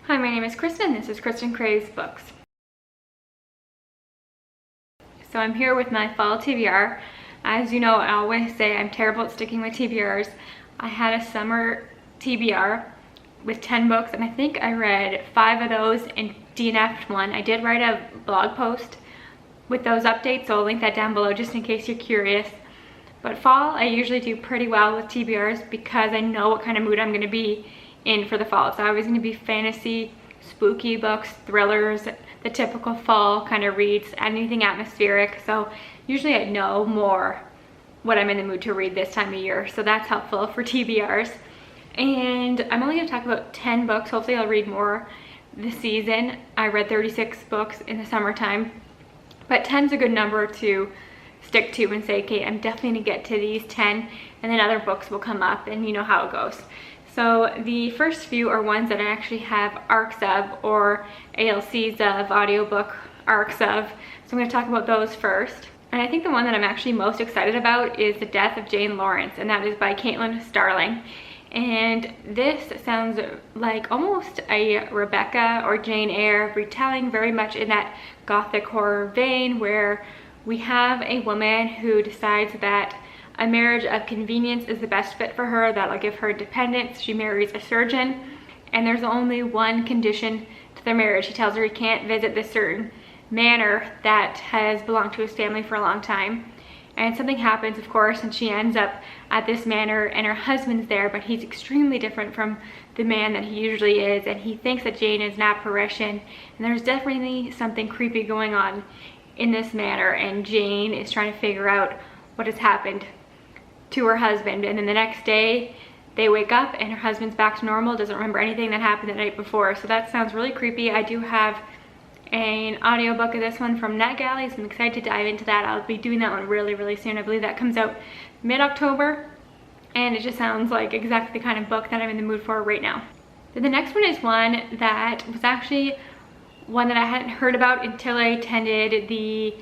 Hi, my name is Kristen. This is Kristen Craves Books. So I'm here with my fall TBR. As you know, I always say I'm terrible at sticking with TBRs. I had a summer TBR with 10 books, and I think I read 5 of those and DNF'd one. I did write a blog post with those updates, so I'll link that down below just in case you're curious. But fall, I usually do pretty well with TBRs because I know what kind of mood I'm going to be in for the fall. It's always going to be fantasy, spooky books, thrillers, the typical fall kind of reads, anything atmospheric. So usually I know more what I'm in the mood to read this time of year, so that's helpful for TBRs. And I'm only going to talk about 10 books. Hopefully I'll read more this season. I read 36 books in the summertime, but 10's a good number to stick to and say, okay, I'm definitely going to get to these 10, and then other books will come up, and you know how it goes. So the first few are ones that I actually have arcs of, or ALCs of, audiobook arcs of. So I'm going to talk about those first. And I think the one that I'm actually most excited about is The Death of Jane Lawrence, and that is by Caitlin Starling. And this sounds like almost a Rebecca or Jane Eyre retelling, very much in that gothic horror vein, where we have a woman who decides that a marriage of convenience is the best fit for her, that'll give her independence. She marries a surgeon, and there's only one condition to their marriage. He tells her he can't visit this certain manor that has belonged to his family for a long time. And something happens, of course, and she ends up at this manor, and her husband's there, but he's extremely different from the man that he usually is, and he thinks that Jane is an apparition, and there's definitely something creepy going on in this manor, and Jane is trying to figure out what has happened to her husband. And then the next day they wake up and her husband's back to normal, doesn't remember anything that happened the night before. So that sounds really creepy. I do have an audiobook of this one from NetGalley, so I'm excited to dive into that. I'll be doing that one really soon. I believe that comes out mid-October, and it just sounds like exactly the kind of book that I'm in the mood for right now. Then the next one is one that was actually one that I hadn't heard about until I attended the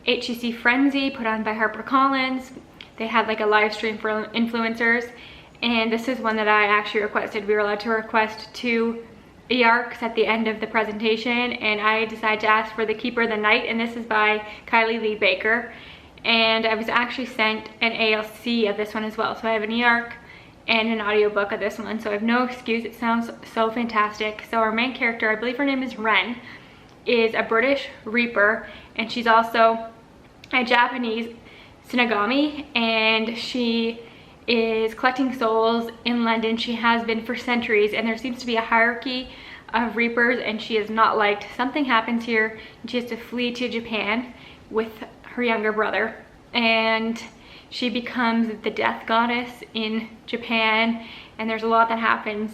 HCC Frenzy put on by HarperCollins. They had like a live stream for influencers, and this is one that I actually requested. We were allowed to request 2 e-arcs at the end of the presentation, and I decided to ask for The Keeper of the Night, and this is by Kylie Lee Baker. And I was actually sent an ALC of this one as well, so I have an e-arc and an audiobook of this one, so I have no excuse. It sounds so fantastic. So our main character, I believe her name is Ren, is a British Reaper, and she's also a Japanese Shinigami, and she is collecting souls in London. She has been for centuries, and there seems to be a hierarchy of Reapers, and she is not liked. Something happens here, and she has to flee to Japan with her younger brother, and she becomes the death goddess in Japan, and there's a lot that happens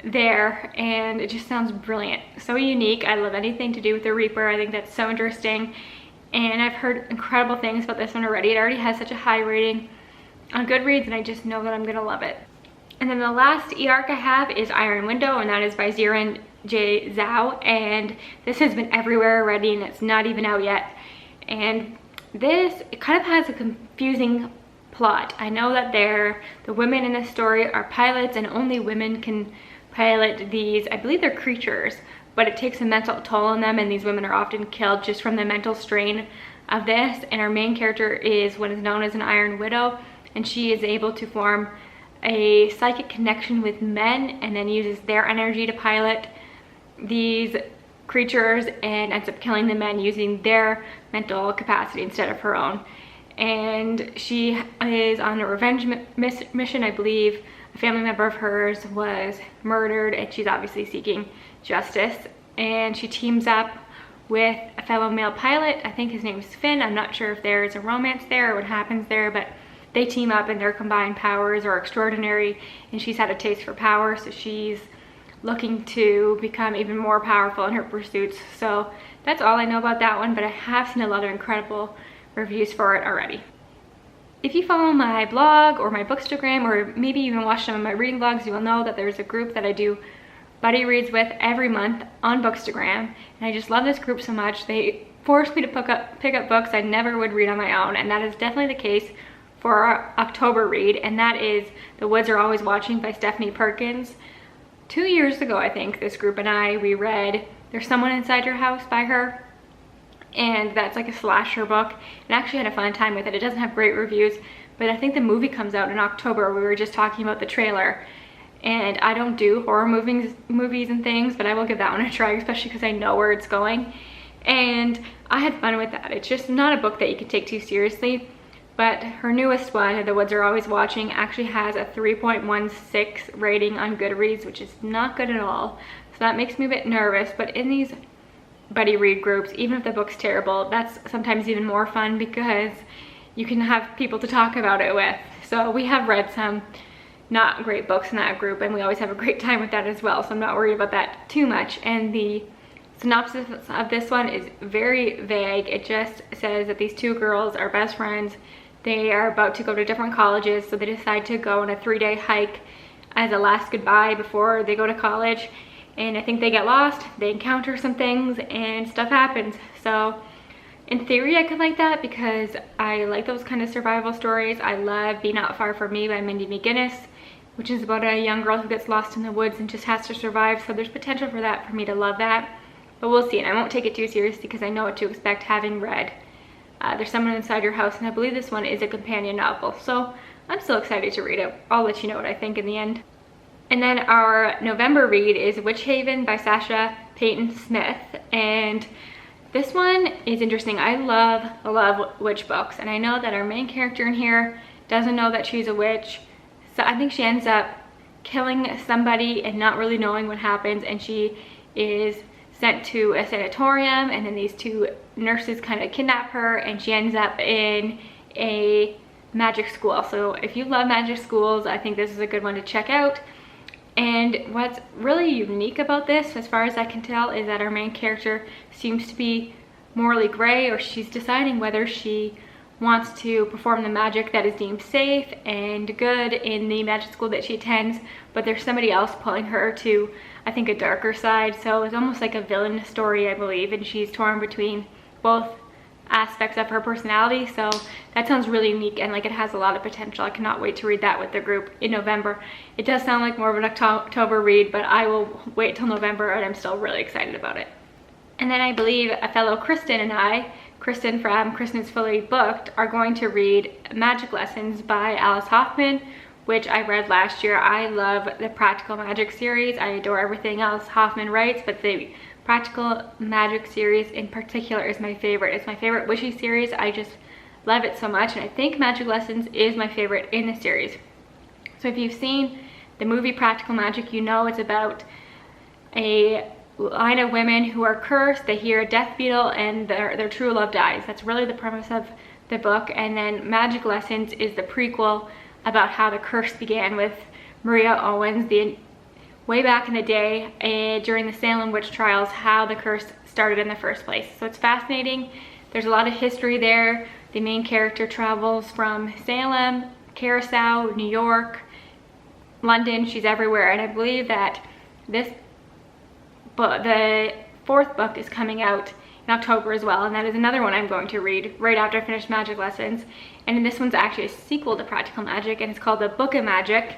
there, and it just sounds brilliant. So unique. I love anything to do with the Reaper. I think that's so interesting, and I've heard incredible things about this one already. It already has such a high rating on Goodreads, and I just know that I'm gonna love it. And then the last e-arc I have is Iron Window, and that is by Ziran J. Zhao, and this has been everywhere already, and it's not even out yet. And this, it kind of has a confusing plot. I know that the women in this story are pilots, and only women can pilot these, I believe they're creatures, but it takes a mental toll on them, and these women are often killed just from the mental strain of this. And our main character is what is known as an Iron Widow, and she is able to form a psychic connection with men, and then uses their energy to pilot these creatures, and ends up killing the men using their mental capacity instead of her own. And she is on a revenge mission. I believe a family member of hers was murdered, and she's obviously seeking justice. And she teams up with a fellow male pilot. I think his name is Finn. I'm not sure if there's a romance there or what happens there, but they team up, and their combined powers are extraordinary, and she's had a taste for power, so she's looking to become even more powerful in her pursuits. So that's all I know about that one, but I have seen a lot of incredible reviews for it already. If you follow my blog or my Bookstagram, or maybe even watch some of my reading vlogs, you will know that there's a group that I do buddy reads with every month on Bookstagram, and I just love this group so much. They force me to pick up books I never would read on my own, and that is definitely the case for our October read, and that is The Woods Are Always Watching by Stephanie Perkins. 2 years ago, I think, this group and I, we read There's Someone Inside Your House by her. And that's like a slasher book, and I actually had a fun time with it. It doesn't have great reviews, but I think the movie comes out in October. We were just talking about the trailer, and I don't do horror movies and things, but I will give that one a try, especially because I know where it's going. And I had fun with that. It's just not a book that you can take too seriously, but her newest one, The Woods Are Always Watching, actually has a 3.16 rating on Goodreads, which is not good at all. So that makes me a bit nervous, but in these buddy read groups, even if the book's terrible, that's sometimes even more fun because you can have people to talk about it with. So we have read some not great books in that group, and we always have a great time with that as well, so I'm not worried about that too much. And the synopsis of this one is very vague. It just says that these two girls are best friends. They are about to go to different colleges, so they decide to go on a 3-day hike as a last goodbye before they go to college. And I think they get lost, they encounter some things, and stuff happens. So in theory, I could like that because I like those kind of survival stories. I love Be Not Far From Me by Mindy McGinnis, which is about a young girl who gets lost in the woods and just has to survive. So there's potential for that, for me to love that. But we'll see, and I won't take it too seriously because I know what to expect having read There's Someone Inside Your House, and I believe this one is a companion novel. So I'm still excited to read it. I'll let you know what I think in the end. And then our November read is Witch Haven by Sasha Payton Smith. And this one is interesting. I love witch books. And I know that our main character in here doesn't know that she's a witch. So I think she ends up killing somebody and not really knowing what happens. And she is sent to a sanatorium, and then these two nurses kind of kidnap her, and she ends up in a magic school. So if you love magic schools, I think this is a good one to check out. And what's really unique about this, as far as I can tell, is that our main character seems to be morally gray, or she's deciding whether she wants to perform the magic that is deemed safe and good in the magic school that she attends, but there's somebody else pulling her to, I think, a darker side. So it's almost like a villain story, I believe, and she's torn between both aspects of her personality. So that sounds really unique, and like it has a lot of potential. I cannot wait to read that with the group in November. It does sound like more of an October read, but I will wait till November, and I'm still really excited about it. And then I believe a fellow Kristen and I, Kristen from Kristen is Fully Booked, are going to read Magic Lessons by Alice Hoffman, which I read last year. I love the Practical Magic series. I adore everything else Hoffman writes, but the Practical Magic series in particular is my favorite. It's my favorite witchy series. I just love it so much, and I think Magic Lessons is my favorite in the series. So if you've seen the movie Practical Magic, you know it's about a line of women who are cursed. They hear a death beetle and their true love dies. That's really the premise of the book. And then Magic Lessons is the prequel about how the curse began with Maria Owens, way back in the day during the Salem witch trials, how the curse started in the first place. So it's fascinating. There's a lot of history there. The main character travels from Salem, Curacao, New York, London. She's everywhere, and I believe that this book, the 4th book, is coming out in October as well, and that is another one I'm going to read right after I finish Magic Lessons. And this one's actually a sequel to Practical Magic, and it's called The Book of Magic.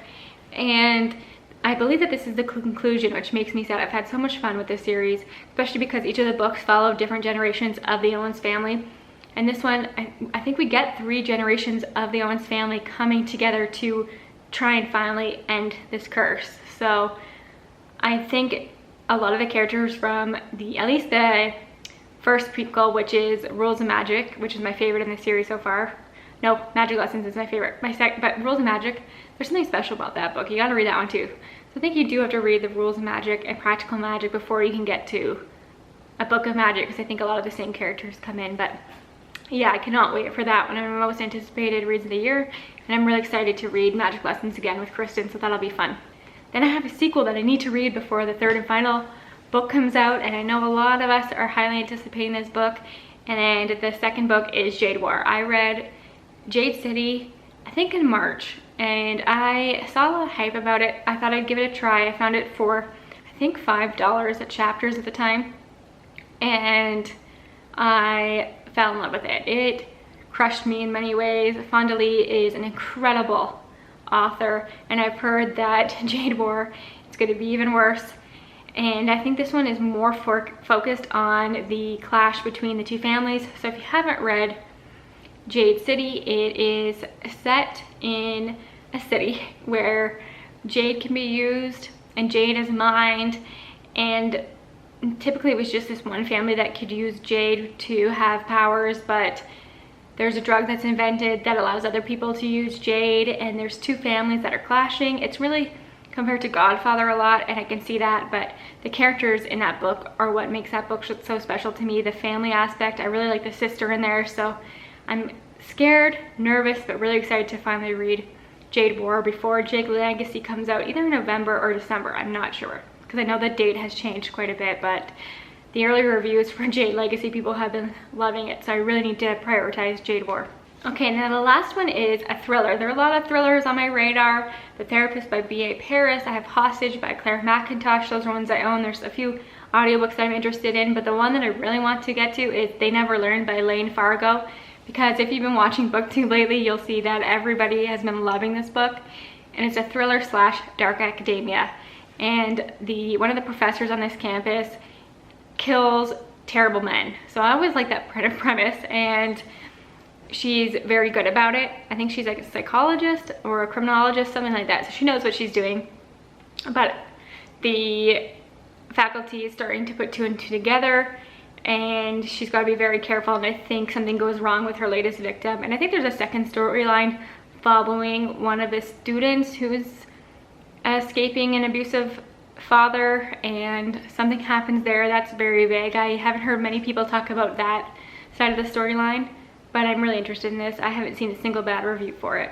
And I believe that this is the conclusion, which makes me sad. I've had so much fun with this series, especially because each of the books follow different generations of the Owens family. And this one, I think we get 3 generations of the Owens family coming together to try and finally end this curse. So I think a lot of the characters from at least the first prequel, which is Rules of Magic, which is my favorite in the series so far. No, Magic Lessons is my favorite. But Rules of Magic, there's something special about that book. You gotta read that one too. So I think you do have to read the Rules of Magic and Practical Magic before you can get to a Book of Magic, because I think a lot of the same characters come in. But yeah, I cannot wait for that one. I'm my most anticipated reads of the year, and I'm really excited to read Magic Lessons again with Kristen, so that'll be fun. Then I have a sequel that I need to read before the 3rd and final book comes out, and I know a lot of us are highly anticipating this book. And the 2nd book is Jade War. I read Jade City, I think in March, and I saw a lot of hype about it. I thought I'd give it a try. I found it for, I think, $5 at Chapters at the time, and I fell in love with it. It crushed me in many ways. Fonda Lee is an incredible author, and I've heard that Jade War, it's going to be even worse. And I think this one is more focused on the clash between the two families. So if you haven't read Jade City, it is set in a city where jade can be used and jade is mined, and typically it was just this one family that could use jade to have powers, but there's a drug that's invented that allows other people to use jade, and there's two families that are clashing. It's really compared to Godfather a lot, and I can see that, but the characters in that book are what makes that book so special to me. The family aspect, I really like the sister in there, so I'm scared, nervous, but really excited to finally read Jade War before Jade Legacy comes out, either in November or December. I'm not sure, because I know the date has changed quite a bit, but the early reviews for Jade Legacy, people have been loving it, so I really need to prioritize Jade War. Okay, now the last one is a thriller. There are a lot of thrillers on my radar. The Therapist by B.A. Paris. I have Hostage by Claire McIntosh. Those are ones I own. There's a few audiobooks that I'm interested in, but the one that I really want to get to is They Never Learned by Lane Fargo, because if you've been watching BookTube lately, you'll see that everybody has been loving this book, and it's a thriller slash dark academia. And one of the professors on this campus kills terrible men. So I always like that premise, and she's very good about it. I think she's like a psychologist or a criminologist, something like that. So she knows what she's doing. But the faculty is starting to put two and two together, and she's got to be very careful, and I think something goes wrong with her latest victim. And I think there's a second storyline following one of the students who's escaping an abusive father, and something happens there that's very vague. I haven't heard many people talk about that side of the storyline, but I'm really interested in this. I haven't seen a single bad review for it.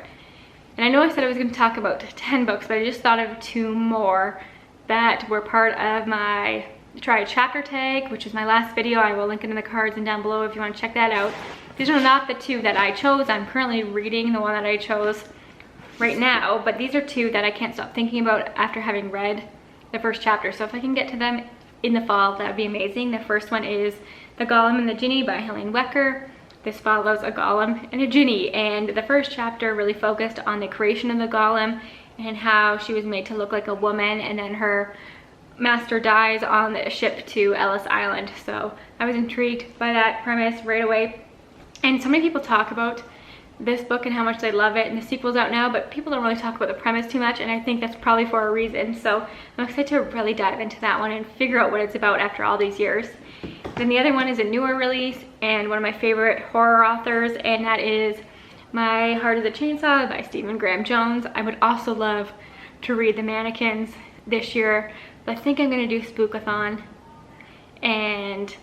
And I know I said I was going to talk about 10 books, but I just thought of 2 more that were part of my Try a Chapter Tag, which is my last video. I will link it in the cards and down below if you want to check that out. These are not the 2 that I chose. I'm currently reading the one that I chose right now, but these are 2 that I can't stop thinking about after having read the first chapter. So if I can get to them in the fall, that would be amazing. The first one is The Golem and the Jinni by Helene Wecker. This follows a golem and a jinni, and the first chapter really focused on the creation of the golem and how she was made to look like a woman, and then her master dies on the ship to Ellis Island. So I was intrigued by that premise right away. And so many people talk about this book and how much they love it, and the sequel's out now, but people don't really talk about the premise too much, and I think that's probably for a reason. So I'm excited to really dive into that one and figure out what it's about after all these years. Then the other one is a newer release and one of my favorite horror authors, and that is My Heart is a Chainsaw by Stephen Graham Jones. I would also love to read The Mannequins this year, but I think I'm going to do Spookathon, and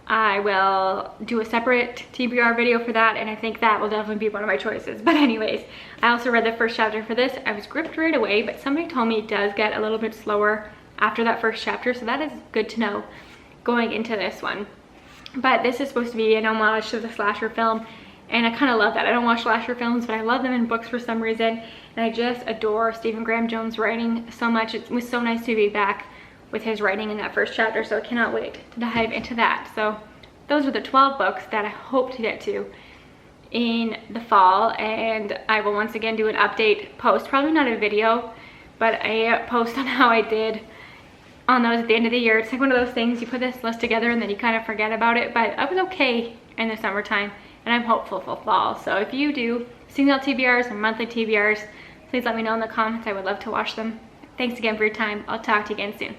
I will do a separate TBR video for that, and I think that will definitely be one of my choices. But anyways, I also read the first chapter for this. I was gripped right away, but somebody told me it does get a little bit slower after that first chapter, so that is good to know going into this one. But this is supposed to be an homage to the slasher film, and I kind of love that. I don't watch slasher films, but I love them in books for some reason, and I just adore Stephen Graham Jones' writing so much. It was so nice to be back with his writing in that first chapter, so I cannot wait to dive into that. So those are the 12 books that I hope to get to in the fall, and I will once again do an update post, probably not a video, but a post on how I did on those at the end of the year. It's like one of those things, you put this list together and then you kind of forget about it, but I was okay in the summertime, and I'm hopeful for fall. So if you do seasonal TBRs or monthly TBRs, please let me know in the comments. I would love to watch them. Thanks again for your time. I'll talk to you again soon.